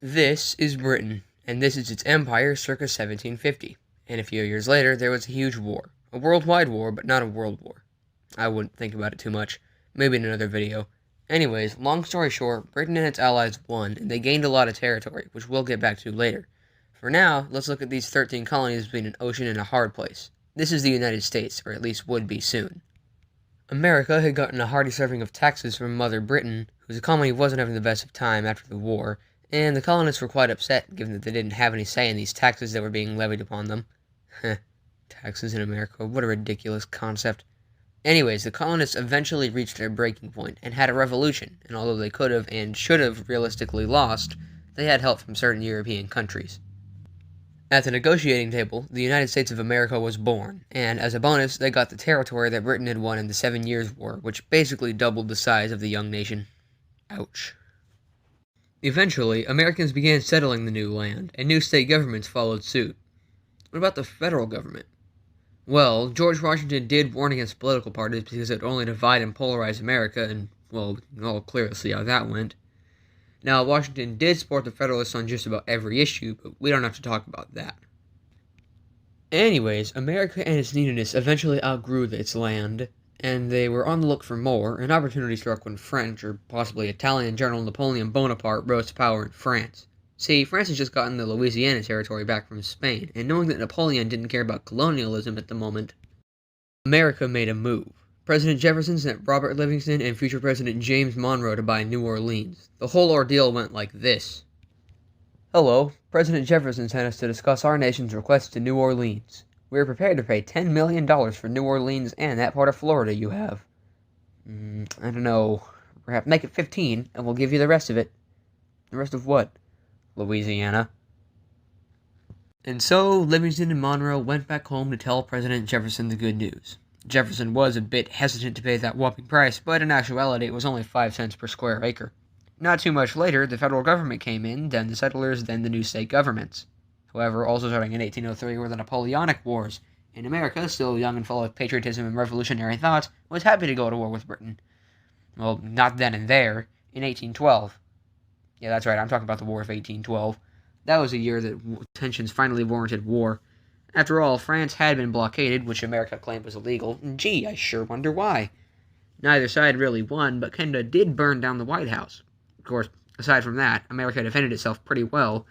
This is Britain, and this is its empire circa 1750. And a few years later, there was a huge war. A worldwide war, but not a world war. I wouldn't think about it too much. Maybe in another video. Anyways, long story short, Britain and its allies won, and they gained a lot of territory, which we'll get back to later. For now, let's look at these 13 colonies between an ocean and a hard place. This is the United States, or at least would be soon. America had gotten a hearty serving of taxes from Mother Britain, whose economy wasn't having the best of time after the war, and the colonists were quite upset, given that they didn't have any say in these taxes that were being levied upon them. Heh, taxes in America, what a ridiculous concept. Anyways, the colonists eventually reached their breaking point and had a revolution, and although they could have and should have realistically lost, they had help from certain European countries. At the negotiating table, the United States of America was born, and as a bonus, they got the territory that Britain had won in the 7 Years' War, which basically doubled the size of the young nation. Ouch. Eventually, Americans began settling the new land, and new state governments followed suit. What about the federal government? Well, George Washington did warn against political parties because it would only divide and polarize America, and, well, we can all clearly see how that went. Now, Washington did support the Federalists on just about every issue, but we don't have to talk about that. Anyways, America and its neediness eventually outgrew its land, and they were on the look for more. An opportunity struck when French, or possibly Italian General Napoleon Bonaparte rose to power in France. See, France had just gotten the Louisiana territory back from Spain, and knowing that Napoleon didn't care about colonialism at the moment, America made a move. President Jefferson sent Robert Livingston and future President James Monroe to buy New Orleans. The whole ordeal went like this. Hello, President Jefferson sent us to discuss our nation's request to New Orleans. We are prepared to pay $10 million for New Orleans and that part of Florida you have. I don't know. Perhaps make it 15, and we'll give you the rest of it. The rest of what? Louisiana. And so, Livingston and Monroe went back home to tell President Jefferson the good news. Jefferson was a bit hesitant to pay that whopping price, but in actuality it was only 5 cents per square acre. Not too much later, the federal government came in, then the settlers, then the new state governments. However, also starting in 1803 were the Napoleonic Wars, and America, still young and full of patriotism and revolutionary thoughts, was happy to go to war with Britain. Well, not then and there, in 1812. Yeah, that's right, I'm talking about the War of 1812. That was a year that tensions finally warranted war. After all, France had been blockaded, which America claimed was illegal. Gee, I sure wonder why. Neither side really won, but Canada did burn down the White House. Of course, aside from that, America defended itself pretty well,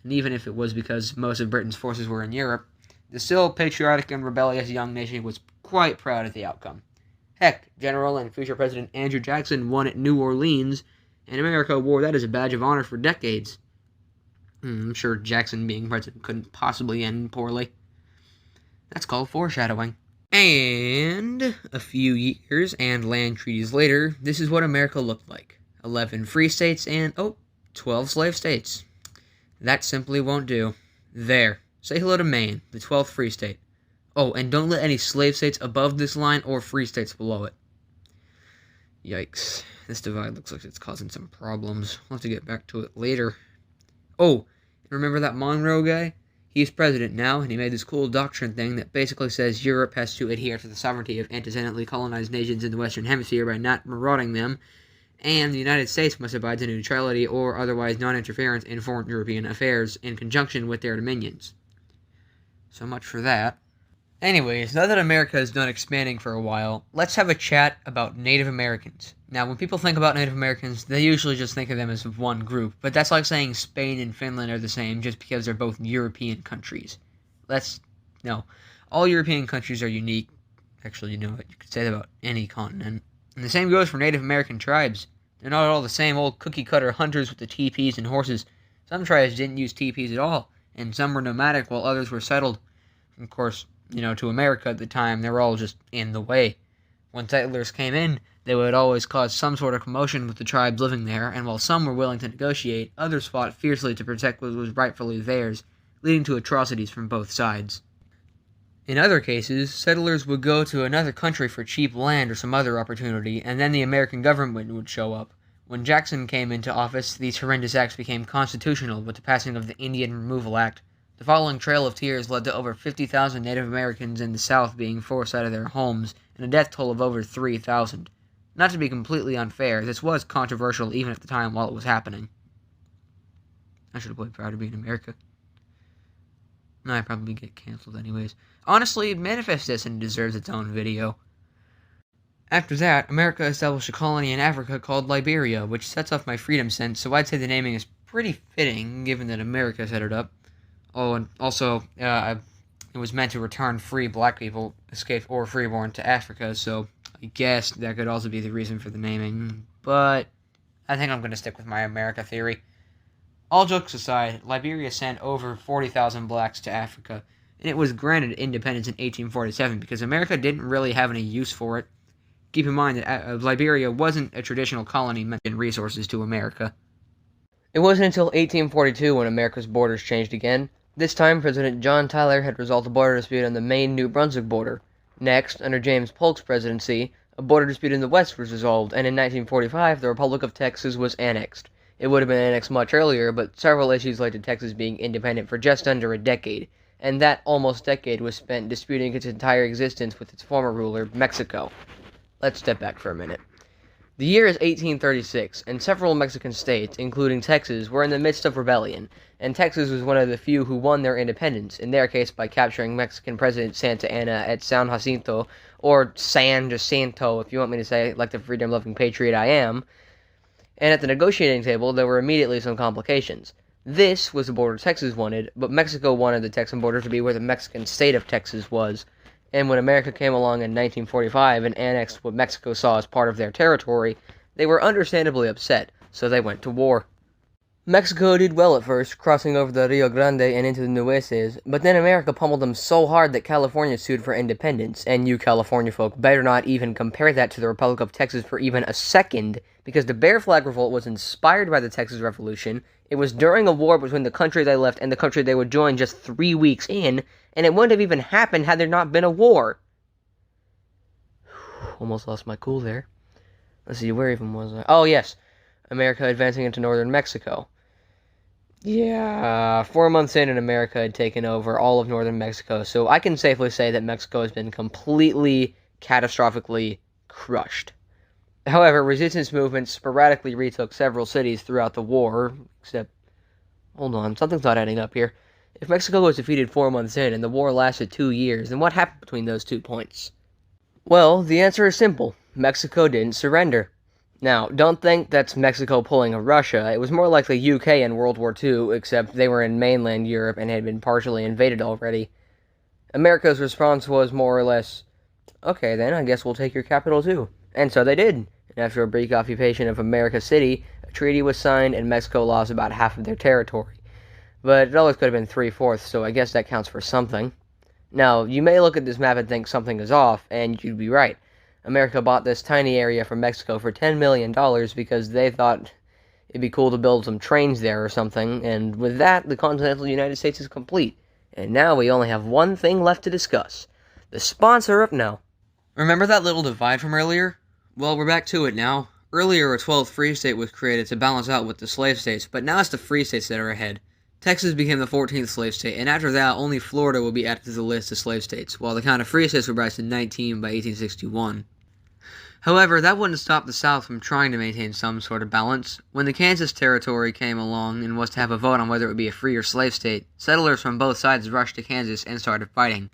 and even if it was because most of Britain's forces were in Europe, the still patriotic and rebellious young nation was quite proud of the outcome. Heck, General and future President Andrew Jackson won at New Orleans, and America wore that as a badge of honor for decades. I'm sure Jackson being president couldn't possibly end poorly. That's called foreshadowing. And a few years and land treaties later, this is what America looked like. 11 free states and, 12 slave states. That simply won't do. There. Say hello to Maine, the 12th free state. Oh, and don't let any slave states above this line or free states below it. Yikes. This divide looks like it's causing some problems. We'll have to get back to it later. Oh, remember that Monroe guy? He's president now, and he made this cool doctrine thing that basically says Europe has to adhere to the sovereignty of antecedently colonized nations in the Western Hemisphere by not marauding them, and the United States must abide to neutrality or otherwise non-interference in foreign European affairs in conjunction with their dominions. So much for that. Anyways, now that America is done expanding for a while, let's have a chat about Native Americans. Now, when people think about Native Americans, they usually just think of them as one group, but that's like saying Spain and Finland are the same just because they're both European countries. No. All European countries are unique. Actually, you could say that about any continent. And the same goes for Native American tribes. They're not all the same old cookie-cutter hunters with the teepees and horses. Some tribes didn't use teepees at all, and some were nomadic while others were settled. Of course, to America at the time, they were all just in the way. When settlers came in, they would always cause some sort of commotion with the tribes living there, and while some were willing to negotiate, others fought fiercely to protect what was rightfully theirs, leading to atrocities from both sides. In other cases, settlers would go to another country for cheap land or some other opportunity, and then the American government would show up. When Jackson came into office, these horrendous acts became constitutional with the passing of the Indian Removal Act. The following trail of tears led to over 50,000 Native Americans in the South being forced out of their homes, and a death toll of over 3,000. Not to be completely unfair, this was controversial even at the time while it was happening. I should have played Proud to Be in America. No, I'd probably get canceled anyways. Honestly, Manifest Destiny deserves its own video. After that, America established a colony in Africa called Liberia, which sets off my freedom sense, so I'd say the naming is pretty fitting, given that America set it up. Oh, and also, it was meant to return free black people, escaped or freeborn, to Africa, so I guess that could also be the reason for the naming, but I think I'm going to stick with my America theory. All jokes aside, Liberia sent over 40,000 blacks to Africa, and it was granted independence in 1847 because America didn't really have any use for it. Keep in mind that Liberia wasn't a traditional colony meant to send resources to America. It wasn't until 1842 when America's borders changed again. This time, President John Tyler had resolved a border dispute on the Maine-New Brunswick border. Next, under James Polk's presidency, a border dispute in the West was resolved, and in 1945, the Republic of Texas was annexed. It would have been annexed much earlier, but several issues led to Texas being independent for just under a decade, and that almost decade was spent disputing its entire existence with its former ruler, Mexico. Let's step back for a minute. The year is 1836, and several Mexican states, including Texas, were in the midst of rebellion, and Texas was one of the few who won their independence, in their case by capturing Mexican President Santa Anna at San Jacinto, or San Jacinto, if you want me to say it like the freedom-loving patriot I am. And at the negotiating table, there were immediately some complications. This was the border Texas wanted, but Mexico wanted the Texan border to be where the Mexican state of Texas was. And when America came along in 1945 and annexed what Mexico saw as part of their territory, they were understandably upset, so they went to war. Mexico did well at first, crossing over the Rio Grande and into the Nueces, but then America pummeled them so hard that California sued for independence, and you California folk better not even compare that to the Republic of Texas for even a second, because the Bear Flag Revolt was inspired by the Texas Revolution. It was during a war between the country they left and the country they would join just 3 weeks in, and it wouldn't have even happened had there not been a war. Almost lost my cool there. Let's see, where even was I? Oh, yes. America advancing into northern Mexico. Yeah, 4 months in and America had taken over all of northern Mexico, so I can safely say that Mexico has been completely, catastrophically crushed. However, resistance movements sporadically retook several cities throughout the war, except, hold on, something's not adding up here. If Mexico was defeated 4 months in and the war lasted 2 years, then what happened between those 2 points? Well, the answer is simple. Mexico didn't surrender. Now, don't think that's Mexico pulling a Russia. It was more like the UK in World War II, except they were in mainland Europe and had been partially invaded already. America's response was more or less, okay then, I guess we'll take your capital too. And so they did. And after a brief occupation of America City, a treaty was signed and Mexico lost about half of their territory. But it always could have been 3/4, so I guess that counts for something. Now, you may look at this map and think something is off, and you'd be right. America bought this tiny area from Mexico for $10 million because they thought it'd be cool to build some trains there or something, and with that, the continental United States is complete. And now we only have one thing left to discuss. The sponsor of No. Remember that little divide from earlier? Well, we're back to it now. Earlier, a 12th free state was created to balance out with the slave states, but now it's the free states that are ahead. Texas became the 14th slave state, and after that, only Florida will be added to the list of slave states, while the count of free states will rise to 19 by 1861. However, that wouldn't stop the South from trying to maintain some sort of balance. When the Kansas Territory came along and was to have a vote on whether it would be a free or slave state, settlers from both sides rushed to Kansas and started fighting.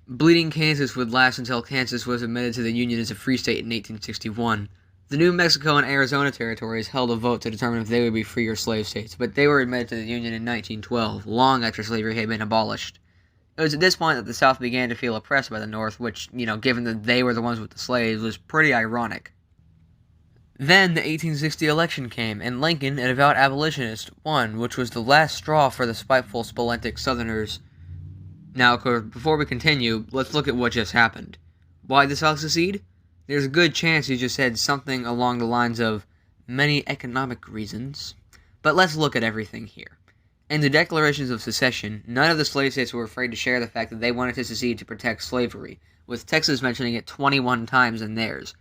Bleeding Kansas would last until Kansas was admitted to the Union as a free state in 1861. The New Mexico and Arizona territories held a vote to determine if they would be free or slave states, but they were admitted to the Union in 1912, long after slavery had been abolished. It was at this point that the South began to feel oppressed by the North, which, given that they were the ones with the slaves, was pretty ironic. Then the 1860 election came, and Lincoln, an avowed abolitionist, won, which was the last straw for the spiteful, splenetic Southerners. Now, before we continue, let's look at what just happened. Why did the South secede? There's a good chance he just said something along the lines of many economic reasons. But let's look at everything here. In the declarations of secession, none of the slave states were afraid to share the fact that they wanted to secede to protect slavery, with Texas mentioning it 21 times in theirs.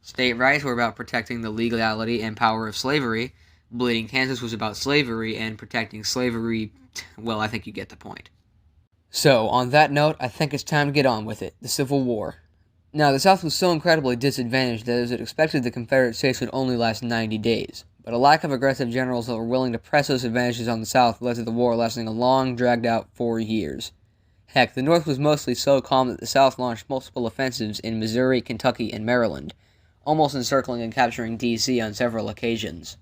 State rights were about protecting the legality and power of slavery. Bleeding Kansas was about slavery and protecting slavery. Well, I think you get the point. So, on that note, I think it's time to get on with it, the Civil War. Now, the South was so incredibly disadvantaged that it was expected the Confederate States would only last 90 days. but a lack of aggressive generals that were willing to press those advantages on the South led to the war lasting a long, dragged-out 4 years. Heck, the North was mostly so calm that the South launched multiple offensives in Missouri, Kentucky, and Maryland, almost encircling and capturing D.C. on several occasions.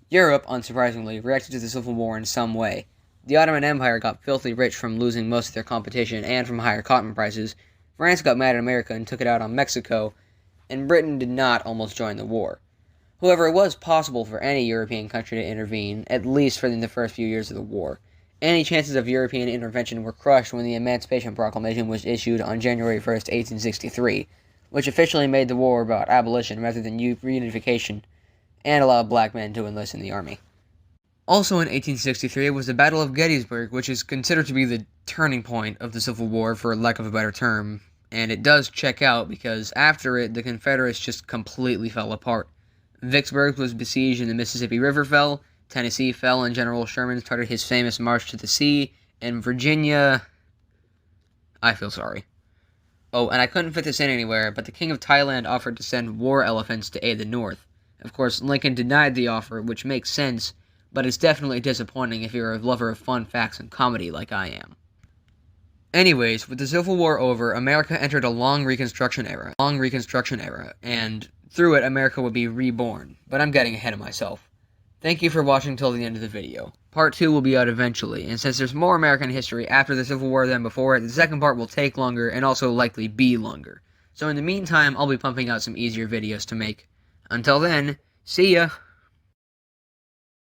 Europe, unsurprisingly, reacted to the Civil War in some way. The Ottoman Empire got filthy rich from losing most of their competition and from higher cotton prices. France got mad at America and took it out on Mexico, and Britain did not almost join the war. However, it was possible for any European country to intervene, at least for the first few years of the war. Any chances of European intervention were crushed when the Emancipation Proclamation was issued on January 1st, 1863, which officially made the war about abolition rather than reunification, and allowed black men to enlist in the army. Also in 1863 was the Battle of Gettysburg, which is considered to be the turning point of the Civil War, for lack of a better term, and it does check out because after it, the Confederates just completely fell apart. Vicksburg was besieged and the Mississippi River fell, Tennessee fell and General Sherman started his famous March to the Sea, and Virginia... I feel sorry. Oh, and I couldn't fit this in anywhere, but the King of Thailand offered to send war elephants to aid the North. Of course, Lincoln denied the offer, which makes sense, but it's definitely disappointing if you're a lover of fun facts and comedy like I am. Anyways, with the Civil War over, America entered a long Reconstruction era, and through it, America would be reborn, but I'm getting ahead of myself. Thank you for watching till the end of the video. Part 2 will be out eventually, and since there's more American history after the Civil War than before it, the second part will take longer and also likely be longer. So in the meantime, I'll be pumping out some easier videos to make. Until then, see ya!